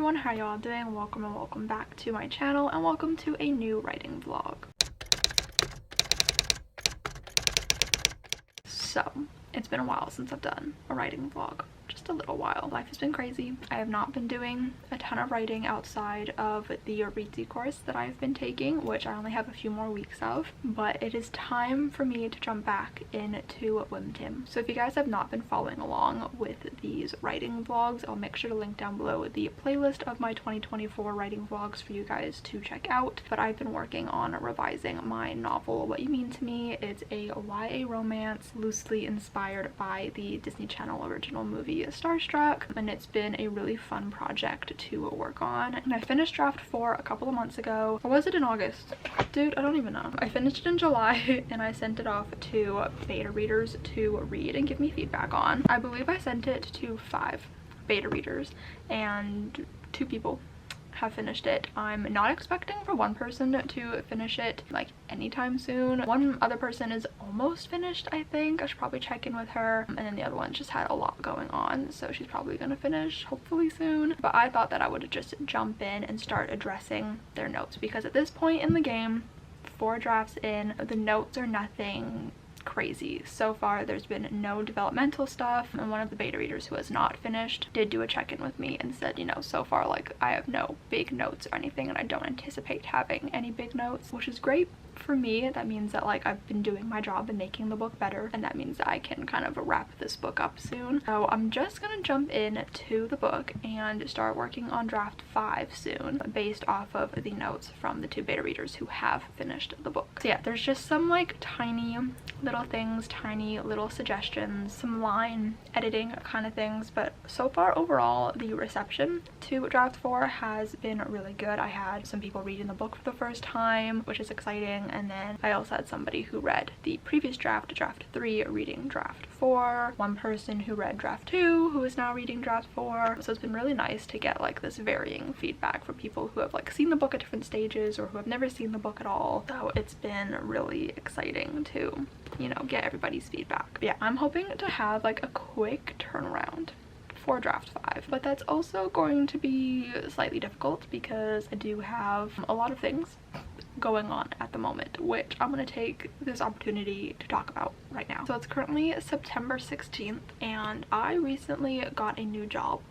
everyone, how y'all doing? Welcome and welcome back to my channel and welcome to a new writing vlog. So, it's been a while since I've done a writing vlog. Just a little while. Life has been crazy. I have not been doing a ton of writing outside of the Reedsy course that I've been taking, which I only have a few more weeks of, but it is time for me to jump back into WYMTM. So if you guys have not been following along with these writing vlogs, I'll make sure to link down below the playlist of my 2024 writing vlogs for you guys to check out. But I've been working on revising my novel, What You Mean to Me. It's a YA romance loosely inspired by the Disney Channel original movie Starstruck, and it's been a really fun project to work on. And I finished draft 4 a couple of months ago. Or was it in August? Dude, I don't even know. I finished it in July and I sent it off to beta readers to read and give me feedback on. I believe I sent it to 5 beta readers and 2 people have finished it. I'm not expecting for one person to finish it like anytime soon. One other person is almost finished, I think. I should probably check in with her, and then the other one just had a lot going on, so she's probably gonna finish hopefully soon. But I thought that I would just jump in and start addressing their notes, because at this point in the game, 4 drafts in, the notes are nothing crazy. So far there's been no developmental stuff, and one of the beta readers who has not finished did do a check-in with me and said, you know, so far like I have no big notes or anything, and I don't anticipate having any big notes, which is great for me. That means that like I've been doing my job and making the book better, and that means that I can kind of wrap this book up soon. So I'm just gonna jump in to the book and start working on draft 5 soon, based off of the notes from the 2 beta readers who have finished the book. So yeah, there's just some like tiny little things, tiny little suggestions, some line editing kind of things, but so far overall the reception to draft 4 has been really good. I had some people reading the book for the first time, which is exciting, and then I also had somebody who read the previous draft, draft 3, reading draft 4, one person who read draft 2 who is now reading draft 4. So it's been really nice to get like this varying feedback from people who have like seen the book at different stages or who have never seen the book at all. So it's been really exciting to, you know, get everybody's feedback. But yeah, I'm hoping to have like a quick turnaround for draft 5, but that's also going to be slightly difficult because I do have a lot of things going on at the moment, which I'm going to take this opportunity to talk about right now. So it's currently September 16th and I recently got a new job.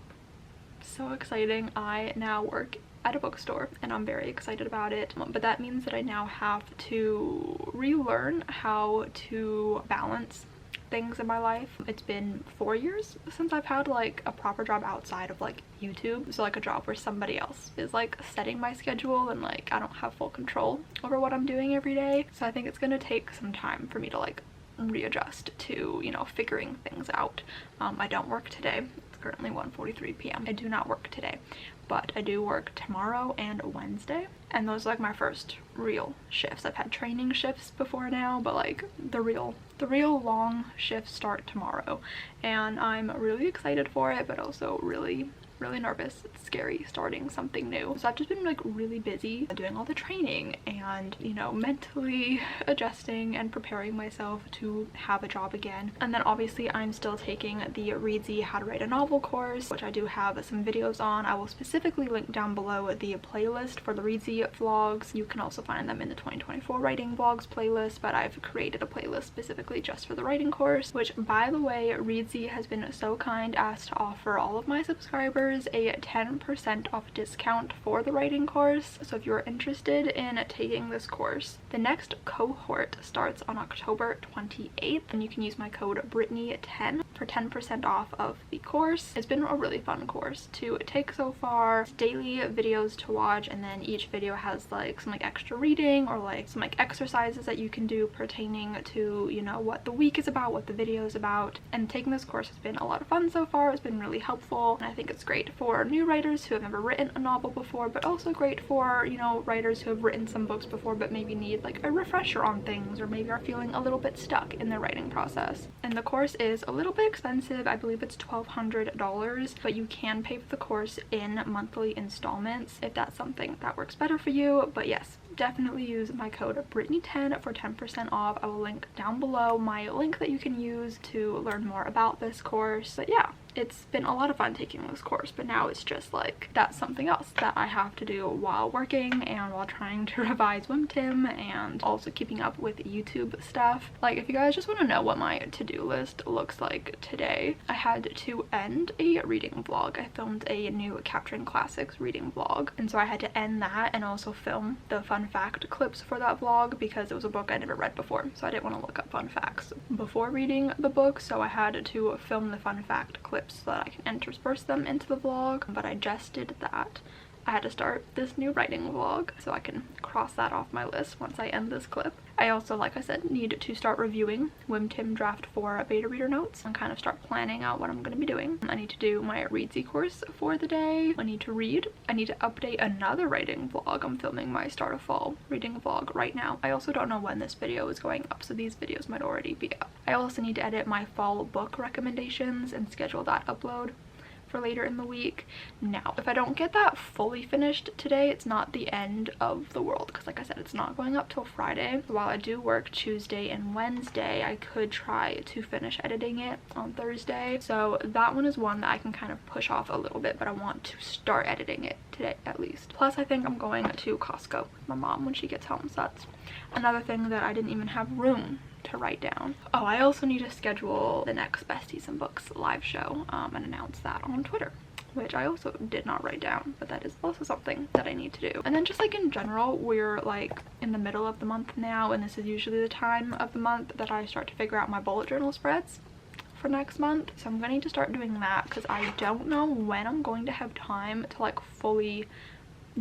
So exciting. I now work at a bookstore and I'm very excited about it, but that means that I now have to relearn how to balance things in my life. It's been 4 years since I've had like a proper job outside of like YouTube, so like a job where somebody else is like setting my schedule and like I don't have full control over what I'm doing every day. So I think it's gonna take some time for me to like readjust to, you know, figuring things out. I don't work today. It's currently 1:43 p.m. I do not work today, but I do work tomorrow and Wednesday, and those are like my first real shifts. I've had training shifts before now, but like the real long shifts start tomorrow, and I'm really excited for it, but also really nervous. It's scary starting something new. So I've just been like really busy doing all the training and, you know, mentally adjusting and preparing myself to have a job again. And then obviously I'm still taking the Reedsy How to Write a Novel course, which I do have some videos on. I will specifically link down below the playlist for the Reedsy vlogs. You can also find them in the 2024 writing vlogs playlist, but I've created a playlist specifically just for the writing course, which by the way, Reedsy has been so kind as to offer all of my subscribers a 10% off discount for the writing course. So if you're interested in taking this course, the next cohort starts on October 28th, and you can use my code Brittany10 for 10% off of the course. It's been a really fun course to take so far. It's daily videos to watch, and then each video has like some like extra reading or like some like exercises that you can do pertaining to, you know, what the week is about, what the video is about. And taking this course has been a lot of fun so far. It's been really helpful, and I think it's great for new writers who have never written a novel before, but also great for, you know, writers who have written some books before but maybe need like a refresher on things, or maybe are feeling a little bit stuck in their writing process. And the course is a little bit expensive. I believe it's $1,200, but you can pay for the course in monthly installments if that's something that works better for you. But yes, definitely use my code Brittany10 for 10% off. I will link down below my link that you can use to learn more about this course. But yeah, it's been a lot of fun taking this course, but now it's just like that's something else that I have to do while working and while trying to revise WYMTM and also keeping up with YouTube stuff. Like, if you guys just want to know what my to-do list looks like today, I had to end a reading vlog. I filmed a new Capturing Classics reading vlog, and so I had to end that and also film the fun fact clips for that vlog because it was a book I never read before, so I didn't want to look up fun facts before reading the book, so I had to film the fun fact clips so that I can intersperse them into the vlog. But I just did that. I had to start this new writing vlog, so I can cross that off my list once I end this clip. I also, like I said, need to start reviewing WYMTM Draft 4 beta reader notes and kind of start planning out what I'm going to be doing. I need to do my Readsy course for the day. I need to read. I need to update another writing vlog. I'm filming my start of fall reading vlog right now. I also don't know when this video is going up, so these videos might already be up. I also need to edit my fall book recommendations and schedule that upload for later in the week. Now, if I don't get that fully finished today, it's not the end of the world, because like I said, it's not going up till Friday. While I do work Tuesday and Wednesday, I could try to finish editing it on Thursday. So that one is one that I can kind of push off a little bit, but I want to start editing it today at least. Plus, I think I'm going to Costco with my mom when she gets home, so that's another thing that I didn't even have room to write down. Oh, I also need to schedule the next Besties and Books live show and announce that on Twitter, which I also did not write down, but that is also something that I need to do. And then just like in general, we're like in the middle of the month now, and this is usually the time of the month that I start to figure out my bullet journal spreads for next month. So I'm gonna need to start doing that because I don't know when I'm going to have time to like fully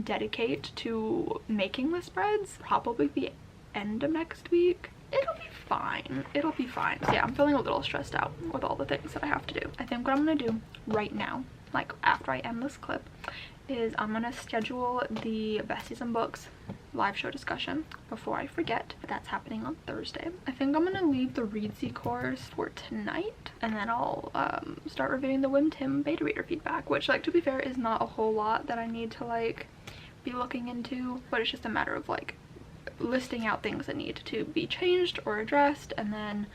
dedicate to making the spreads. Probably the end of next week. It'll be fine. It'll be fine. So yeah, I'm feeling a little stressed out with all the things that I have to do. I think what I'm gonna do right now, like after I end this clip, is I'm gonna schedule the Besties and Books live show discussion before I forget. That's happening on Thursday. I think I'm gonna leave the Readsy course for tonight, and then I'll start reviewing the WYMTM beta reader feedback, which, like, to be fair, is not a whole lot that I need to like be looking into, but it's just a matter of like listing out things that need to be changed or addressed and then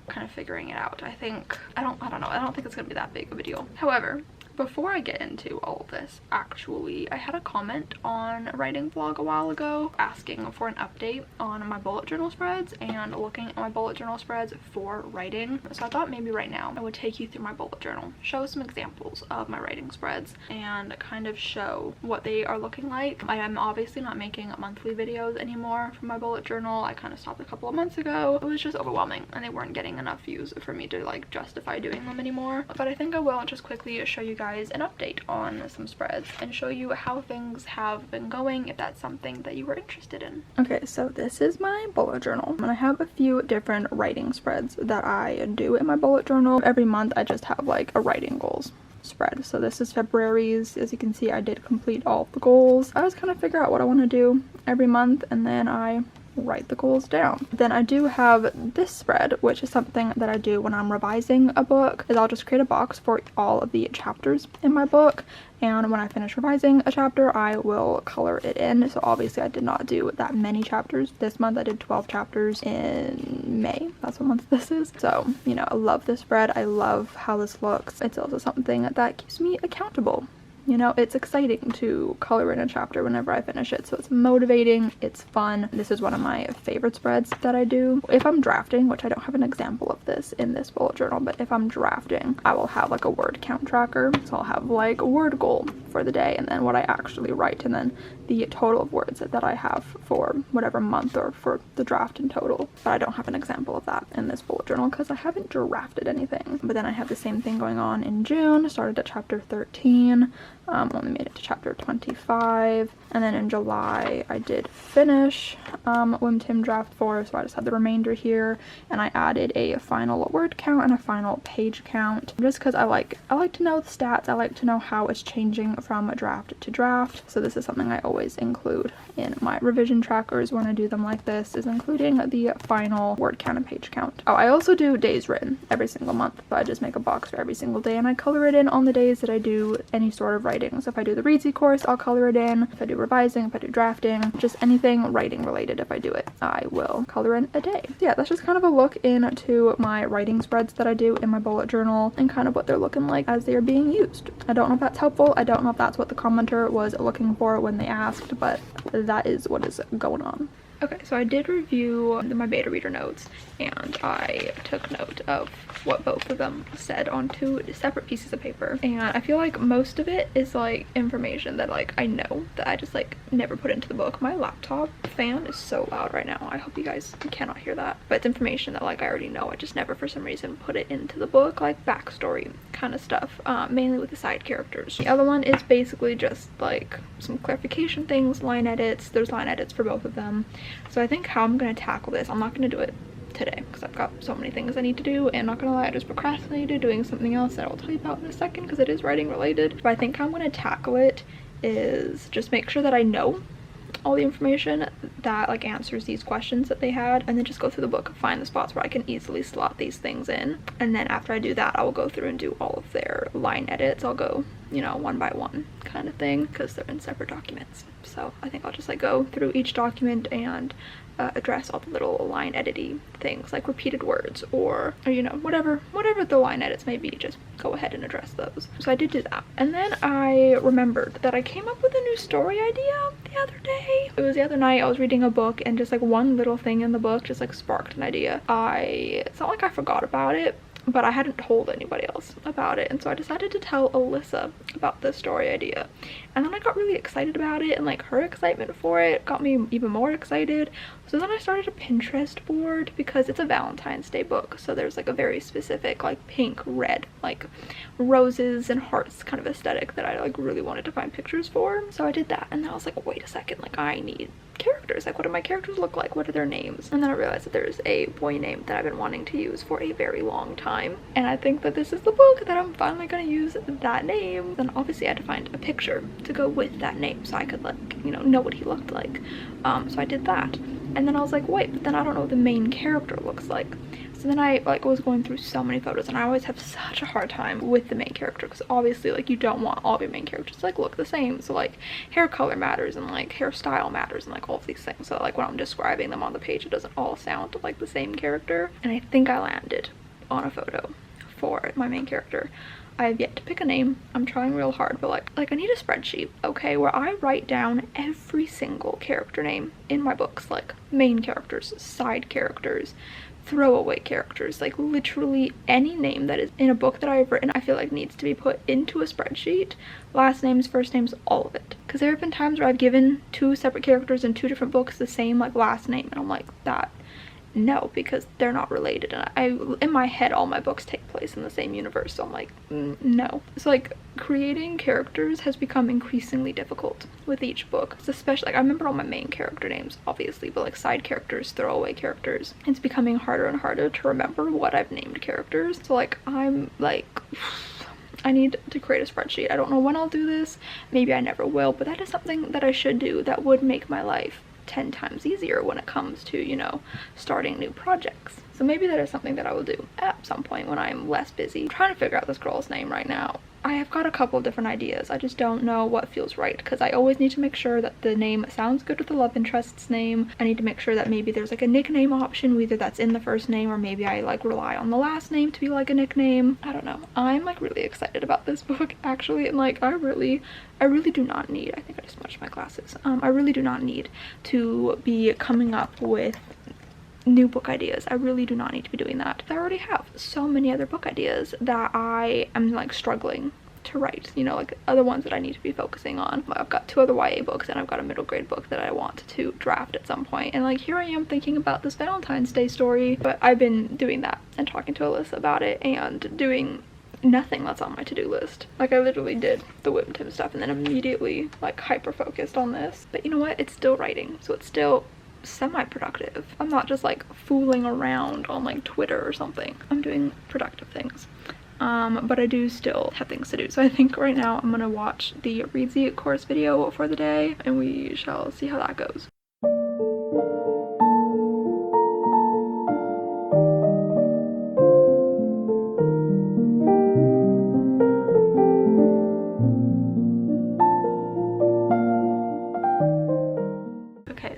kind of figuring it out. I don't know, I don't think it's gonna be that big of a deal. However, before I get into all of this, actually, I had a comment on a writing vlog a while ago asking for an update on my bullet journal spreads and looking at my bullet journal spreads for writing. So I thought maybe right now I would take you through my bullet journal, show some examples of my writing spreads, and kind of show what they are looking like. I am obviously not making monthly videos anymore for my bullet journal. I kind of stopped a couple of months ago. It was just overwhelming and they weren't getting enough views for me to like justify doing them anymore. But I think I will just quickly show you guys an update on some spreads and show you how things have been going if that's something that you were interested in. Okay, so this is my bullet journal and I have a few different writing spreads that I do in my bullet journal. Every month I just have like a writing goals spread. So this is February's. As you can see, I did complete all of the goals. I just kind of figure out what I want to do every month and then I write the goals down. Then I do have this spread, which is something that I do when I'm revising a book, is I'll just create a box for all of the chapters in my book, and when I finish revising a chapter I will color it in. So obviously I did not do that many chapters this month. I did 12 chapters in May. That's what month this is. So, you know, I love this spread. I love how this looks. It's also something that keeps me accountable. You know, it's exciting to color in a chapter whenever I finish it, so it's motivating, it's fun. This is one of my favorite spreads that I do. If I'm drafting, which I don't have an example of this in this bullet journal, but if I'm drafting, I will have like a word count tracker. So I'll have like a word goal for the day and then what I actually write and then the total of words that I have for whatever month or for the draft in total. But I don't have an example of that in this bullet journal because I haven't drafted anything. But then I have the same thing going on in June. Started at chapter 13. Only made it to chapter 25, and then in July I did finish WYMTM Draft 4, so I just had the remainder here, and I added a final word count and a final page count, just because I like to know the stats. I like to know how it's changing from draft to draft, so this is something I always include in my revision trackers when I do them like this, is including the final word count and page count. Oh, I also do days written every single month, but I just make a box for every single day, and I color it in on the days that I do any sort of writing writing. So if I do the Reedsy course, I'll color it in. If I do revising, if I do drafting, just anything writing related, if I do it, I will color in a day. So yeah, that's just kind of a look into my writing spreads that I do in my bullet journal and kind of what they're looking like as they are being used. I don't know if that's helpful. I don't know if that's what the commenter was looking for when they asked, but that is what is going on. Okay, so I did review my beta reader notes, and I took note of what both of them said on 2 separate pieces of paper, and I feel like most of it is like information that like I know that I just like never put into the book. My laptop fan is so loud right now. I hope you guys cannot hear that, but it's information that like I already know. I just never for some reason put it into the book, like backstory kind of stuff, mainly with the side characters. The other one is basically just like some clarification things, line edits. There's line edits for both of them. So I think how I'm going to tackle this, I'm not going to do it today because I've got so many things I need to do, and not gonna lie, I just procrastinated doing something else that I'll tell you about in a second because it is writing related. But I think how I'm going to tackle it is just make sure that I know all the information that like answers these questions that they had, and then just go through the book and find the spots where I can easily slot these things in. And then after I do that, I will go through and do all of their line edits. I'll go, you know, one by one kind of thing because they're in separate documents. So I think I'll just like go through each document and address all the little line edity things like repeated words or you know, whatever the line edits may be, just go ahead and address those. So I did do that, and then I remembered that I came up with a new story idea the other day. It was the other night. I was reading a book, and just like one little thing in the book just like sparked an idea. It's not like I forgot about it, but I hadn't told anybody else about it, and so I decided to tell Alyssa about this story idea. And then I got really excited about it, and like her excitement for it got me even more excited. So then I started a Pinterest board because it's a Valentine's Day book, so there's like a very specific like pink, red, like roses and hearts kind of aesthetic that I like really wanted to find pictures for. So I did that, and then I was like, wait a second, like I need characters. Like, what do my characters look like? What are their names? And then I realized that there's a boy name that I've been wanting to use for a very long time, and I think that this is the book that I'm finally gonna use that name. Then obviously I had to find a picture to go with that name so I could like, you know what he looked like. So I did that, and then I was like, wait, but then I don't know what the main character looks like. So then I like was going through so many photos, and I always have such a hard time with the main character because obviously like you don't want all of your main characters to like look the same. So like hair color matters, and like hairstyle matters, and like all of these things. So like when I'm describing them on the page, it doesn't all sound like the same character. And I think I landed on a photo for my main character. I have yet to pick a name. I'm trying real hard, but like I need a spreadsheet, okay, where I write down every single character name in my books, like main characters, side characters, throwaway characters, like literally any name that is in a book that I've written. I feel like needs to be put into a spreadsheet. Last names, first names, all of it. Because there have been times where I've given 2 separate characters in 2 different books the same like last name, and I'm like, that no, because they're not related. And I in my head all my books take place in the same universe, so I'm like, no. So like creating characters has become increasingly difficult with each book. So especially like I remember all my main character names obviously, but like side characters, throwaway characters, it's becoming harder and harder to remember what I've named characters. So like I'm like, I need to create a spreadsheet. I don't know when I'll do this, maybe I never will, but that is something that I should do that would make my life 10 times easier when it comes to, you know, starting new projects. So maybe that is something that I will do at some point when I'm less busy. I'm trying to figure out this girl's name right now. I have got a couple different ideas. I just don't know what feels right because I always need to make sure that the name sounds good with the love interest's name. I need to make sure that maybe there's like a nickname option, whether that's in the first name or maybe I like rely on the last name to be like a nickname. I don't know. I'm like really excited about this book actually, and like I really do not need, I think I just smudged my glasses. I really do not need to be coming up with new book ideas. I really do not need to be doing that. I already have so many other book ideas that I am like struggling to write, you know, like other ones that I need to be focusing on. I've got 2 other YA books, and I've got a middle grade book that I want to draft at some point, and like here I am thinking about this Valentine's Day story, but I've been doing that and talking to Alyssa about it and doing nothing that's on my to-do list. Like I literally did the WYMTM stuff and then immediately like hyper focused on this. But you know what, it's still writing, so it's still semi-productive. I'm not just like fooling around on like Twitter or something. I'm doing productive things. But I do still have things to do. So I think right now I'm gonna watch the Reedsy course video for the day, and we shall see how that goes.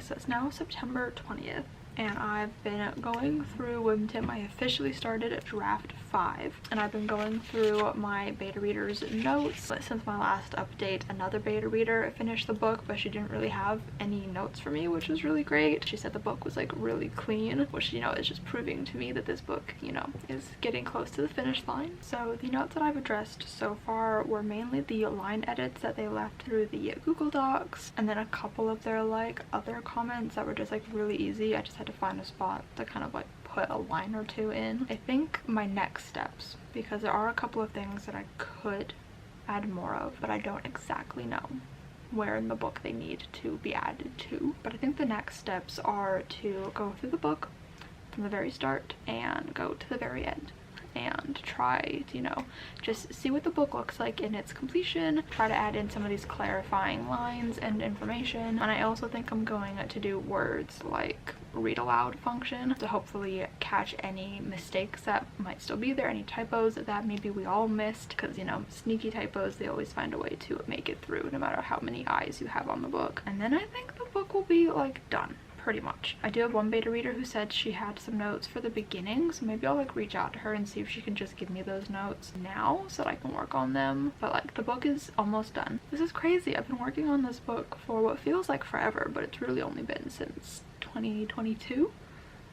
so it's now September 20th. And I've been going through WYMTM. I officially started at draft 5, and I've been going through my beta reader's notes. Since my last update, another beta reader finished the book, but she didn't really have any notes for me, which was really great. She said the book was like really clean, which, you know, is just proving to me that this book, you know, is getting close to the finish line. So the notes that I've addressed so far were mainly the line edits that they left through the Google Docs, and then a couple of their like other comments that were just like really easy. I just had to find a spot to kind of like put a line or two in. I think my next steps, because there are a couple of things that I could add more of, but I don't exactly know where in the book they need to be added to. But I think the next steps are to go through the book from the very start and go to the very end and try to, you know, just see what the book looks like in its completion, try to add in some of these clarifying lines and information. And I also think I'm going to do words like read aloud function to hopefully catch any mistakes that might still be there, any typos that maybe we all missed, because, you know, sneaky typos, they always find a way to make it through no matter how many eyes you have on the book. And then I think the book will be like done. Pretty much. I do have one beta reader who said she had some notes for the beginning, so maybe I'll like reach out to her and see if she can just give me those notes now so that I can work on them. But like the book is almost done. This is crazy. I've been working on this book for what feels like forever, but it's really only been since 2022.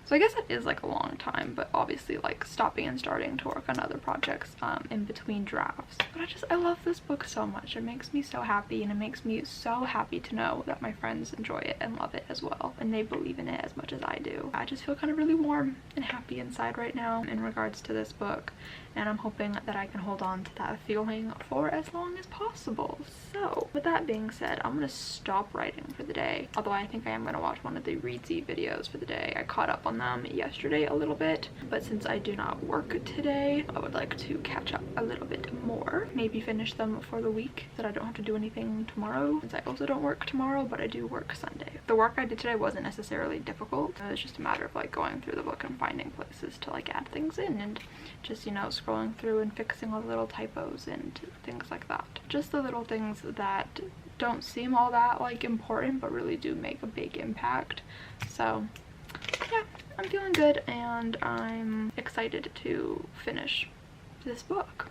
So I guess it is like a long time, but obviously like stopping and starting to work on other projects in between drafts. But I love this book so much. It makes me so happy, and it makes me so happy to know that my friends enjoy it and love it as well, and they believe in it as much as I do. I just feel kind of really warm and happy inside right now in regards to this book, and I'm hoping that I can hold on to that feeling for as long as possible. So with that being said, I'm gonna stop writing for the day, although I think I am gonna watch one of the Readsy videos for the day. I caught up on them yesterday a little bit, but since I do not work today, I would like to catch up a little bit more, maybe finish them for the week so that I don't have to do anything tomorrow, since I also don't work tomorrow, but I do work Sunday. The work I did today wasn't necessarily difficult. It was just a matter of like going through the book and finding places to like add things in, and just, you know, scrolling through and fixing all the little typos and things like that. Just the little things that don't seem all that like important but really do make a big impact. So yeah, I'm feeling good and I'm excited to finish this book.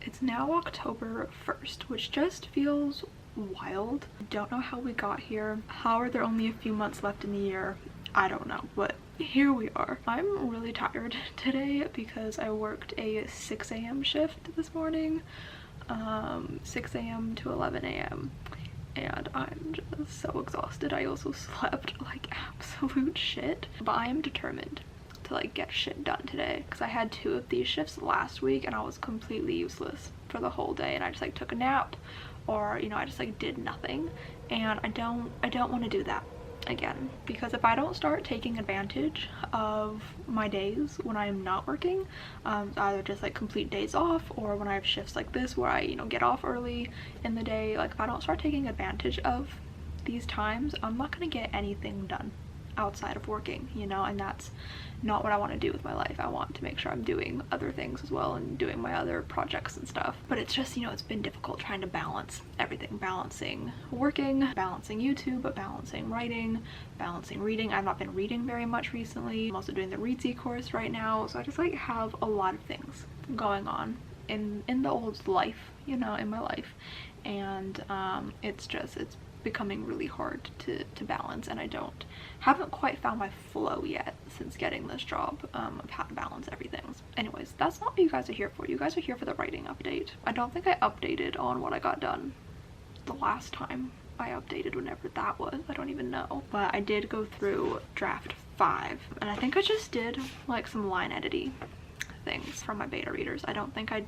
It's now October 1st, which just feels wild. I don't know how we got here. How are there only a few months left in the year? I don't know, but here we are. I'm really tired today because I worked a 6 a.m. shift this morning, 6 a.m. to 11 a.m. and I'm just so exhausted. I also slept like absolute shit, but I am determined to like get shit done today because I had 2 of these shifts last week and I was completely useless for the whole day, and I just like took a nap, or, you know, I just like did nothing, and I don't want to do that again, because if I don't start taking advantage of my days when I'm not working, either just like complete days off, or when I have shifts like this where I, you know, get off early in the day, like if I don't start taking advantage of these times, I'm not gonna get anything done outside of working, you know, and that's not what I want to do with my life. I want to make sure I'm doing other things as well and doing my other projects and stuff. But it's just, you know, it's been difficult trying to balance everything, balancing working, balancing YouTube, but balancing writing, balancing reading. I've not been reading very much recently. I'm also doing the Readsy course right now, so I just like have a lot of things going on in the old life, you know, in my life, and it's becoming really hard to balance, and I haven't quite found my flow yet since getting this job of how to balance everything. Anyways, that's not what you guys are here for. You guys are here for the writing update. I don't think I updated on what I got done the last time I updated, whenever that was. I don't even know, but I did go through draft 5, and I think I just did like some line editing things from my beta readers. I don't think I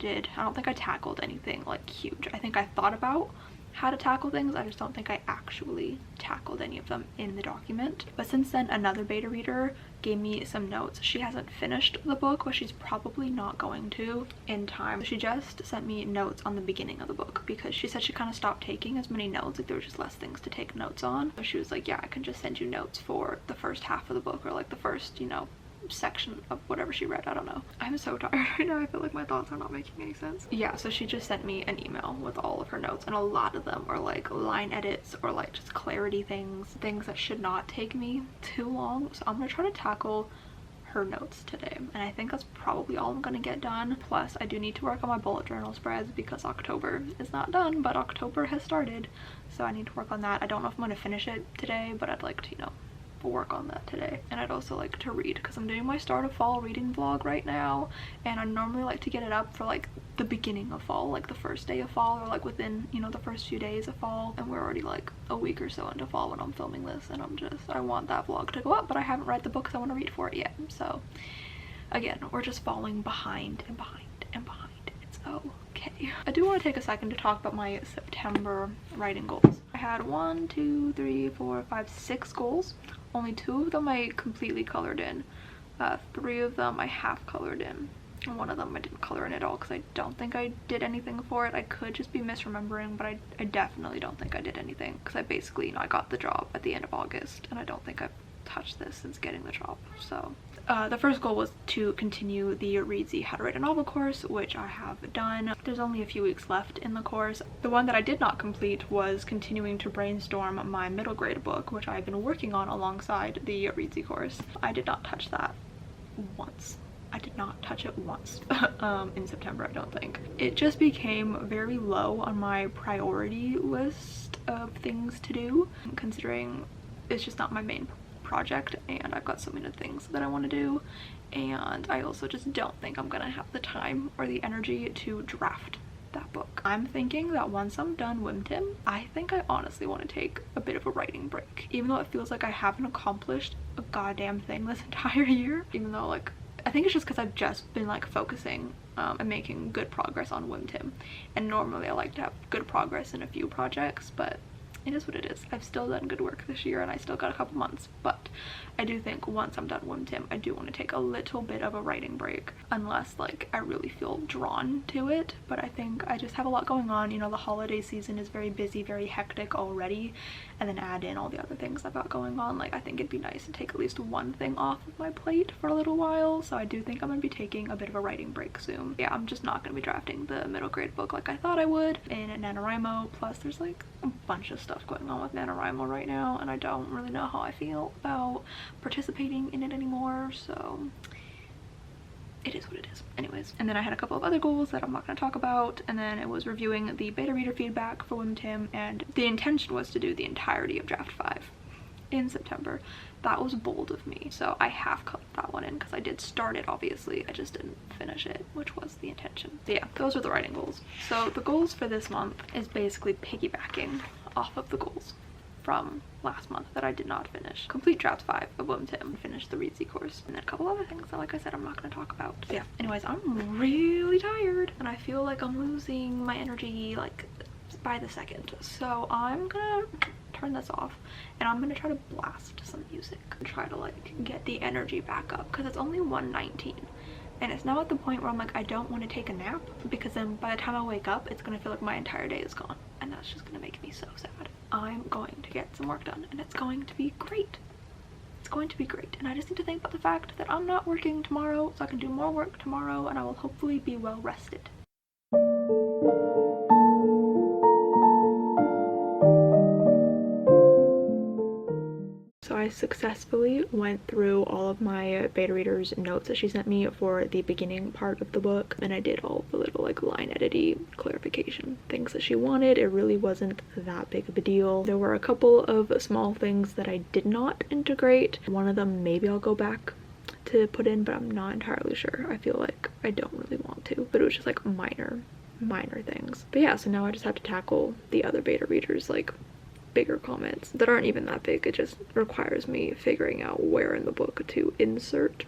tackled anything like huge. I think I thought about how to tackle things, I just don't think I actually tackled any of them in the document. But since then, another beta reader gave me some notes. She hasn't finished the book, but she's probably not going to in time. She just sent me notes on the beginning of the book because she said she kind of stopped taking as many notes, like there were just less things to take notes on. So she was like, yeah, I can just send you notes for the first half of the book, or like the first, you know, section of whatever she read. I don't know. I'm so tired right now. I feel like my thoughts are not making any sense. Yeah, so she just sent me an email with all of her notes, and a lot of them are like line edits or like just clarity things that should not take me too long. So I'm gonna try to tackle her notes today, and I think that's probably all I'm gonna get done. Plus I do need to work on my bullet journal spreads because October is not done, but October has started, so I need to work on that. I don't know if I'm gonna finish it today, but I'd like to, you know, work on that today. And I'd also like to read because I'm doing my start of fall reading vlog right now, and I normally like to get it up for like the beginning of fall, like the first day of fall, or like within, you know, the first few days of fall, and we're already like a week or so into fall when I'm filming this, and I want that vlog to go up, but I haven't read the books I want to read for it yet. So again, we're just falling behind and behind and behind. It's okay. I do want to take a second to talk about my September writing goals. I had 1, 2, 3, 4, 5, 6 goals. Only 2 of them I completely colored in. 3 of them I half colored in. And 1 of them I didn't color in at all because I don't think I did anything for it. I could just be misremembering, but I definitely don't think I did anything because I basically, you know, I got the job at the end of August, and I don't think I've touched this since getting the job. So the first goal was to continue the Readsy How to Write a Novel course, which I have done. There's only a few weeks left in the course. The one that I did not complete was continuing to brainstorm my middle grade book, which I've been working on alongside the Readsy course. I did not touch that once. I did not touch it once in September, I don't think. It just became very low on my priority list of things to do, considering it's just not my main project, and I've got so many things that I want to do, and I also just don't think I'm gonna have the time or the energy to draft that book. I'm thinking that once I'm done WYMTM, I think I honestly want to take a bit of a writing break, even though it feels like I haven't accomplished a goddamn thing this entire year. Even though, like, I think it's just because I've just been like focusing and making good progress on WYMTM, and normally I like to have good progress in a few projects, but it is what it is. I've still done good work this year, and I still got a couple months, but I do think once I'm done WYMTM, I do want to take a little bit of a writing break, unless like I really feel drawn to it. But I think I just have a lot going on. You know, the holiday season is very busy, very hectic already, and then add in all the other things I've got going on. Like, I think it'd be nice to take at least one thing off of my plate for a little while, so I do think I'm gonna be taking a bit of a writing break soon. Yeah, I'm just not gonna be drafting the middle grade book like I thought I would in NaNoWriMo. Plus there's like a bunch of stuff going on with NaNoWriMo right now, and I don't really know how I feel about participating in it anymore, so it is what it is. Anyways, and then I had a couple of other goals that I'm not going to talk about, and then it was reviewing the beta reader feedback for WYMTM, and the intention was to do the entirety of draft 5 in September. That was bold of me, so I half cut that one in because I did start it, obviously. I just didn't finish it, which was the intention. So yeah, those are the writing goals. So the goals for this month is basically piggybacking off of the goals from last month that I did not finish. Complete draft 5 of WYMTM, finish the Readsy course, and then a couple other things that, like I said, I'm not going to talk about. So yeah, anyways, I'm really tired, and I feel like I'm losing my energy like by the second. So I'm gonna turn this off, and I'm gonna try to blast some music and try to like get the energy back up, because it's only 1:19. And it's now at the point where I'm like, I don't want to take a nap, because then by the time I wake up, it's going to feel like my entire day is gone. And that's just going to make me so sad. I'm going to get some work done, and it's going to be great. It's going to be great. And I just need to think about the fact that I'm not working tomorrow, so I can do more work tomorrow, and I will hopefully be well rested. So I successfully went through all of my beta reader's notes that she sent me for the beginning part of the book, and I did all the little like line editing, clarification things that she wanted. It really wasn't that big of a deal. There were a couple of small things that I did not integrate. One of them maybe I'll go back to put in, but I'm not entirely sure. I feel like I don't really want to, but it was just like minor things. But yeah, so now I just have to tackle the other beta readers like bigger comments that aren't even that big. It just requires me figuring out where in the book to insert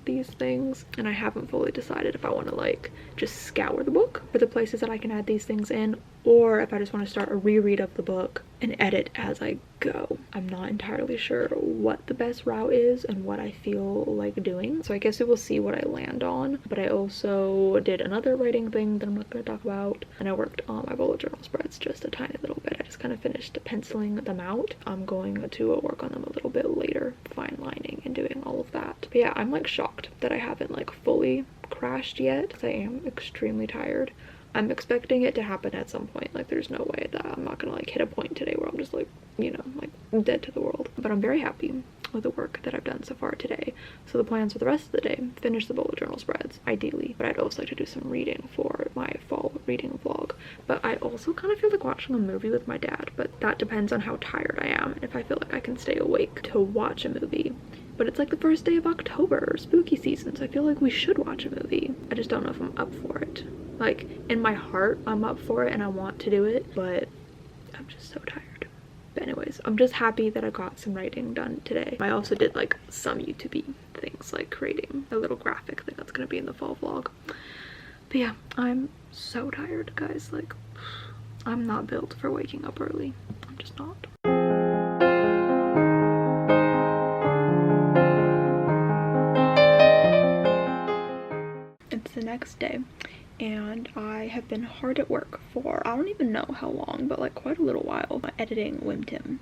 these things, and I haven't fully decided if I want to like just scour the book for the places that I can add these things in, or if I just want to start a reread of the book and edit as I go. I'm not entirely sure what the best route is and what I feel like doing, so I guess we will see what I land on. But I also did another writing thing that I'm not going to talk about, and I worked on my bullet journal spreads just a tiny little bit. I just kind of finished penciling them out. I'm going to work on them a little bit later, fine lining and doing all of that. But yeah, I'm like shocked that I haven't like fully crashed yet because I am extremely tired. I'm expecting it to happen at some point. Like there's no way that I'm not gonna like hit a point today where I'm just like, you know, like dead to the world. But I'm very happy with the work that I've done so far today. So the plans for the rest of the day, finish the bullet journal spreads, ideally. But I'd also like to do some reading for my fall reading vlog. But I also kind of feel like watching a movie with my dad, but that depends on how tired I am and if I feel like I can stay awake to watch a movie. But it's like the first day of October, spooky season, so I feel like we should watch a movie. I just don't know if I'm up for it. Like, in my heart, I'm up for it and I want to do it, but I'm just so tired. But anyways, I'm just happy that I got some writing done today. I also did like some YouTube things, like creating a little graphic thing that's gonna be in the fall vlog. But yeah, I'm so tired, guys. Like, I'm not built for waking up early. I'm just not. It's the next day and I have been hard at work for I don't even know how long, but like quite a little while, editing WYMTM,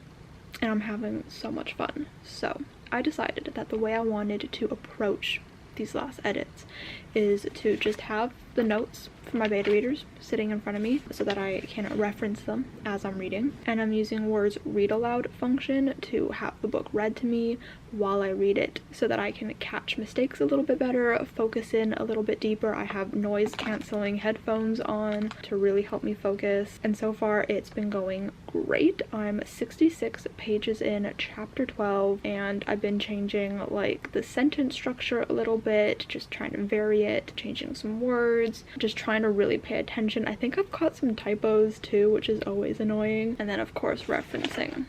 and I'm having so much fun. So I decided that the way I wanted to approach these last edits is to just have the notes for my beta readers sitting in front of me so that I can reference them as I'm reading. And I'm using Word's read aloud function to have the book read to me while I read it so that I can catch mistakes a little bit better, focus in a little bit deeper. I have noise canceling headphones on to really help me focus, and so far it's been going great. I'm 66 pages in chapter 12 and I've been changing like the sentence structure a little bit, just trying to vary it, changing some words, just trying to really pay attention. I think I've caught some typos too, which is always annoying. And then of course referencing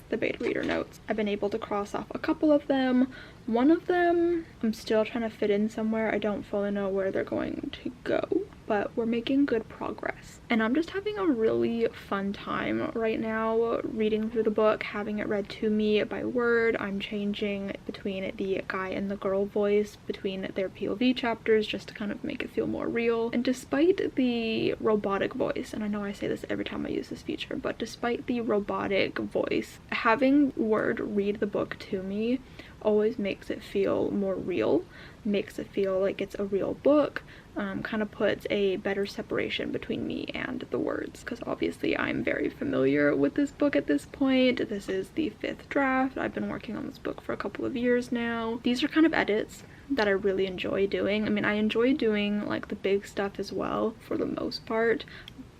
the beta reader notes. I've been able to cross off a couple of them. One of them I'm still trying to fit in somewhere. I don't fully know where they're going to go, but we're making good progress. And I'm just having a really fun time right now reading through the book, having it read to me by Word. I'm changing between the guy and the girl voice, between their POV chapters, just to kind of make it feel more real. And despite the robotic voice, and I know I say this every time I use this feature, but despite the robotic voice, having Word read the book to me always makes it feel more real, makes it feel like it's a real book, kind of puts a better separation between me and the words, because obviously I'm very familiar with this book at this point. This is the 5th draft. I've been working on this book for a couple of years now. These are kind of edits that I really enjoy doing. I mean, I enjoy doing like the big stuff as well for the most part,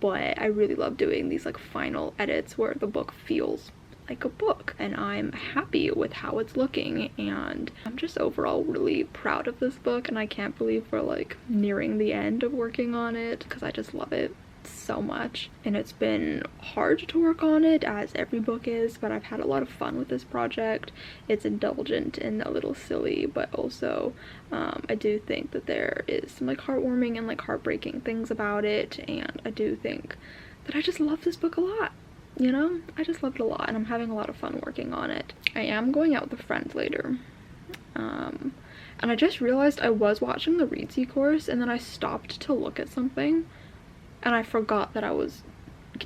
but I really love doing these like final edits where the book feels like a book, and I'm happy with how it's looking, and I'm just overall really proud of this book, and I can't believe we're like nearing the end of working on it because I just love it so much. And it's been hard to work on it, as every book is, but I've had a lot of fun with this project. It's indulgent and a little silly, but also I do think that there is some like heartwarming and like heartbreaking things about it, and I do think that I just love this book a lot. You know, I just loved it a lot, and I'm having a lot of fun working on it. I am going out with a friend later, and I just realized I was watching the Readsy course, and then I stopped to look at something, and I forgot that I was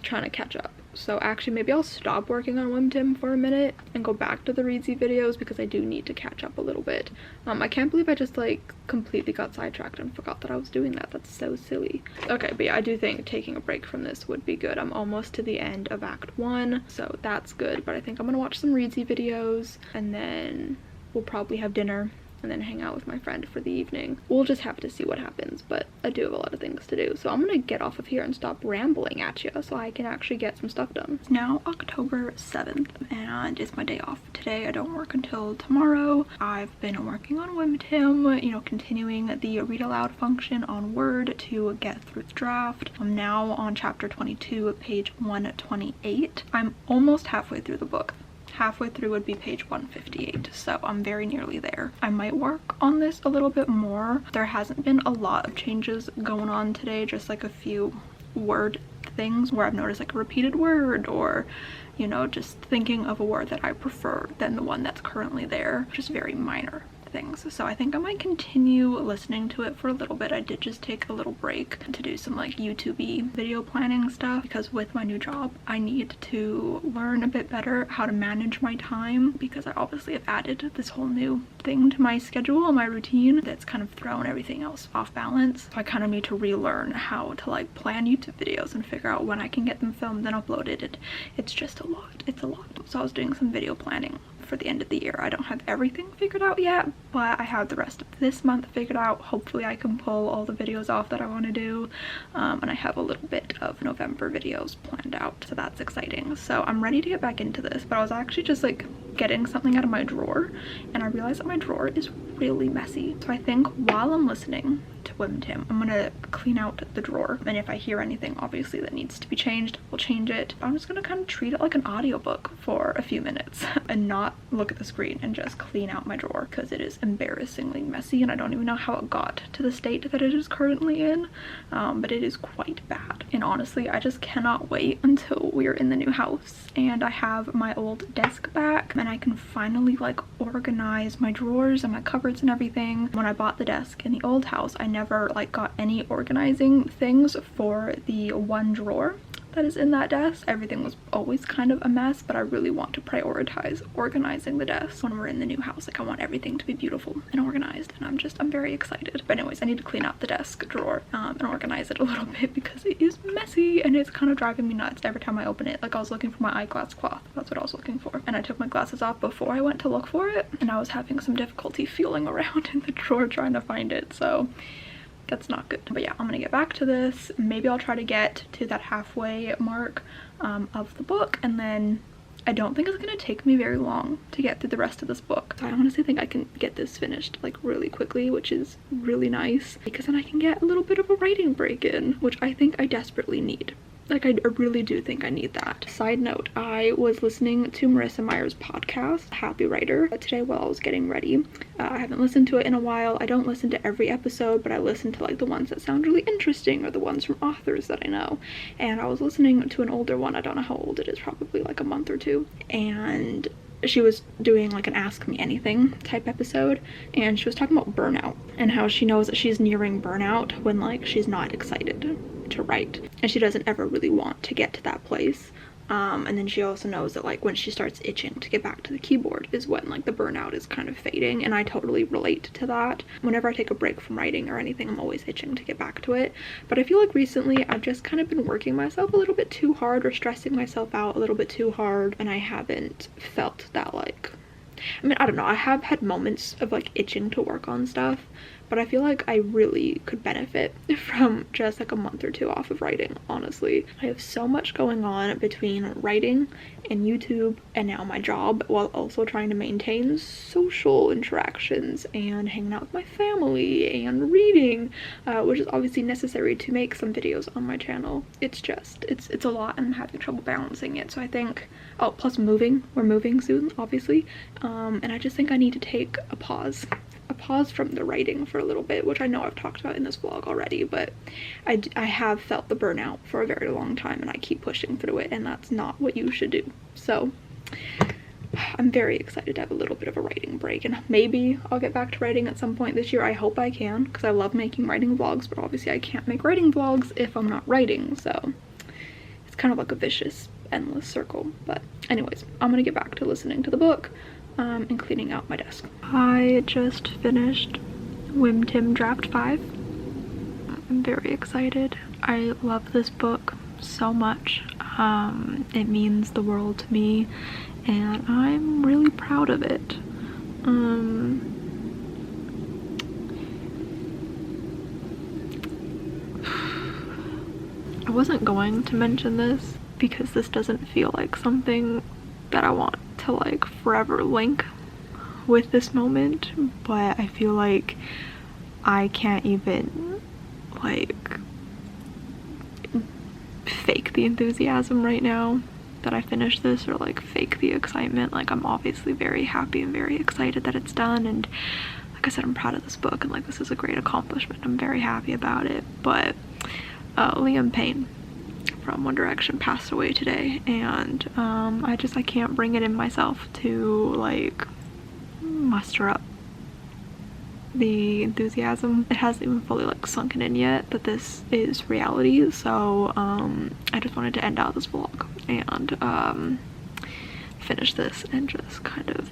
trying to catch up. So actually maybe I'll stop working on WYMTM for a minute and go back to the Readsy videos, because I do need to catch up a little bit. I can't believe I just like completely got sidetracked and forgot that I was doing that. That's so silly. Okay, but yeah, I do think taking a break from this would be good. I'm almost to the end of Act 1, so that's good. But I think I'm gonna watch some Readsy videos, and then we'll probably have dinner and then hang out with my friend for the evening. We'll just have to see what happens, but I do have a lot of things to do. So I'm gonna get off of here and stop rambling at you so I can actually get some stuff done. It's now October 7th and it's my day off today. I don't work until tomorrow. I've been working on WYMTM, you know, continuing the read aloud function on Word to get through the draft. I'm now on chapter 22, page 128. I'm almost halfway through the book. Halfway through would be page 158, so I'm very nearly there. I might work on this a little bit more. There hasn't been a lot of changes going on today, just like a few word things where I've noticed like a repeated word, or you know, just thinking of a word that I prefer than the one that's currently there. Just very minor things. So I think I might continue listening to it for a little bit. I did just take a little break to do some like YouTube-y video planning stuff, because with my new job I need to learn a bit better how to manage my time, because I obviously have added this whole new thing to my schedule and my routine that's kind of thrown everything else off balance. So I kind of need to relearn how to like plan YouTube videos and figure out when I can get them filmed and uploaded. It's just a lot. It's a lot. So I was doing some video planning for the end of the year. I don't have everything figured out yet, but I have the rest of this month figured out. Hopefully I can pull all the videos off that I want to do, and I have a little bit of November videos planned out, so that's exciting. So I'm ready to get back into this, but I was actually just like getting something out of my drawer and I realized that my drawer is really messy. So I think while I'm listening to WYMTM, I'm gonna clean out the drawer, and if I hear anything obviously that needs to be changed, I'll change it. I'm just gonna kind of treat it like an audiobook for a few minutes and not look at the screen and just clean out my drawer, because it is embarrassingly messy and I don't even know how it got to the state that it is currently in, but it is quite bad. And honestly, I just cannot wait until we're in the new house and I have my old desk back and I can finally like organize my drawers and my cupboards and everything. When I bought the desk in the old house, I never like got any organizing things for the one drawer that is in that desk. Everything was always kind of a mess, but I really want to prioritize organizing the desk when we're in the new house. Like I want everything to be beautiful and organized, and I'm very excited. But anyways, I need to clean out the desk drawer and organize it a little bit, because it is messy and it's kind of driving me nuts every time I open it. Like I was looking for my eyeglass cloth, that's what I was looking for, and I took my glasses off before I went to look for it, and I was having some difficulty feeling around in the drawer trying to find it, so that's not good. But yeah, I'm gonna get back to this. Maybe I'll try to get to that halfway mark of the book, and then I don't think it's gonna take me very long to get through the rest of this book. So I honestly think I can get this finished like really quickly, which is really nice, because then I can get a little bit of a writing break in, which I think I desperately need. Like I really do think I need that. Side note, I was listening to Marissa Meyer's podcast, Happy Writer, today while I was getting ready. I haven't listened to it in a while. I don't listen to every episode, but I listen to like the ones that sound really interesting or the ones from authors that I know. And I was listening to an older one. I don't know how old it is, probably like a month or two. And she was doing like an Ask Me Anything type episode, and she was talking about burnout and how she knows that she's nearing burnout when like she's not excited to write and she doesn't ever really want to get to that place. And then she also knows that like when she starts itching to get back to the keyboard is when like the burnout is kind of fading, and I totally relate to that. Whenever I take a break from writing or anything, I'm always itching to get back to it. But I feel like recently I've just kind of been working myself a little bit too hard, or stressing myself out a little bit too hard, and I haven't felt that like, I mean, I don't know, I have had moments of like itching to work on stuff, but I feel like I really could benefit from just like a month or two off of writing, honestly. I have so much going on between writing and YouTube and now my job, while also trying to maintain social interactions and hanging out with my family and reading, which is obviously necessary to make some videos on my channel. It's just, it's a lot, and I'm having trouble balancing it. So I think, oh, plus moving, we're moving soon, obviously, and I just think I need to take a pause from the writing for a little bit, which I know I've talked about in this vlog already, but I have felt the burnout for a very long time, and I keep pushing through it, and that's not what you should do. So I'm very excited to have a little bit of a writing break, and maybe I'll get back to writing at some point this year. I hope I can, because I love making writing vlogs, but obviously I can't make writing vlogs if I'm not writing, so it's kind of like a vicious, endless circle. But anyways, I'm gonna get back to listening to the book and cleaning out my desk. I just finished WYMTM Draft 5. I'm very excited. I love this book so much. It means the world to me, and I'm really proud of it. I wasn't going to mention this because this doesn't feel like something that I want to like forever link with this moment, but I feel like I can't even like fake the enthusiasm right now that I finished this, or like fake the excitement. Like I'm obviously very happy and very excited that it's done, and like I said, I'm proud of this book, and like this is a great accomplishment. I'm very happy about it. But Liam Payne from One Direction passed away today, and I can't bring it in myself to like muster up the enthusiasm. It hasn't even fully like sunken in yet that this is reality, so I just wanted to end out this vlog and finish this and just kind of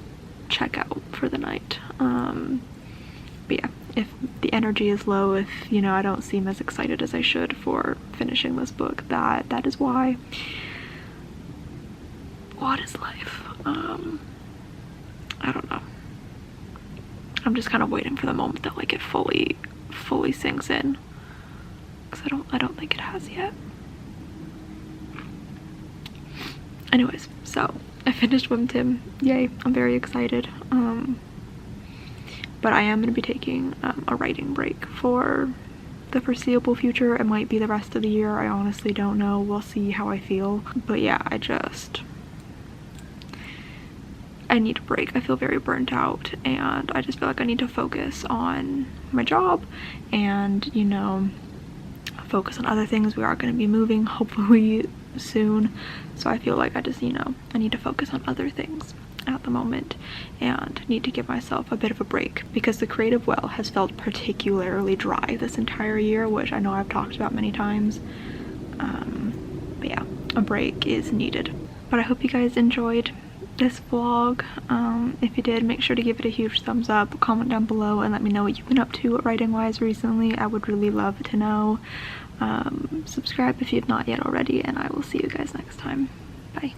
check out for the night. But yeah, if the energy is low, if you know I don't seem as excited as I should for finishing this book, that is why. What is life? I don't know. I'm just kind of waiting for the moment that like it fully sinks in, because I don't think it has yet. Anyways, so I finished WYMTM. Yay, I'm very excited. But I am going to be taking a writing break for the foreseeable future. It might be the rest of the year. I honestly don't know. We'll see how I feel. But yeah, I need a break. I feel very burnt out, and I just feel like I need to focus on my job and, you know, focus on other things. We are going to be moving hopefully soon, so I feel like I just, you know, I need to focus on other things at the moment and need to give myself a bit of a break, because the creative well has felt particularly dry this entire year, which I know I've talked about many times. But yeah, a break is needed. But I hope you guys enjoyed this vlog. If you did, make sure to give it a huge thumbs up, comment down below, and let me know what you've been up to writing wise recently. I would really love to know. Subscribe if you've not yet already, and I will see you guys next time. Bye.